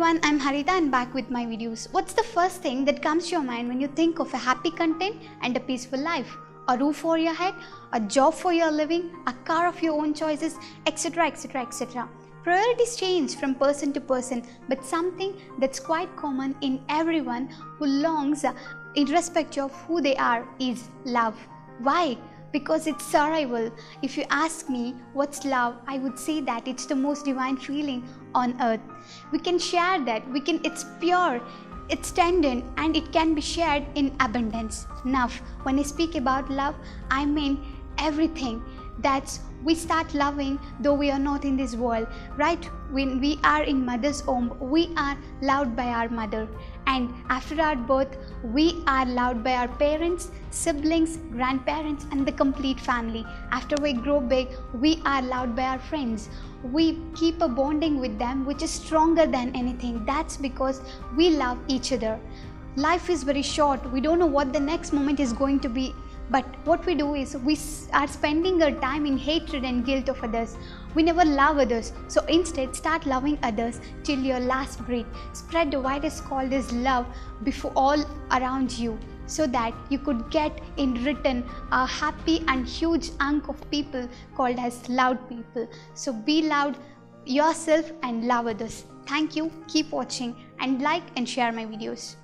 everyone, I'm Haritha and back with my videos. What's the first thing that comes to your mind when you think of a happy content and a peaceful life? A roof over your head, a job for your living, a car of your own choices, etc, etc, etc. Priorities change from person to person, but something that's quite common in everyone who longs, irrespective of who they are, is love. Why? Because it's survival. If you ask me what's love, I would say that it's the most divine feeling on earth. We can share that, it's pure, it's tender, and it can be shared in abundance. Now, when I speak about love, I mean everything. That's we start loving though we are not in this world, right? When we are in mother's womb, we are loved by our mother, and after our birth we are loved by our parents, siblings, grandparents, and the complete family. After we grow big, we are loved by our friends. We keep a bonding with them which is stronger than anything. That's because we love each other. Life is very short. We don't know what the next moment is going to be. But what we do is we are spending our time in hatred and guilt of others. We never love others. So instead, start loving others till your last breath. Spread the virus called as love before all around you, so that you could get in return a happy and huge hunk of people called as loud people. So be loud yourself and love others. Thank you. Keep watching and like and share my videos.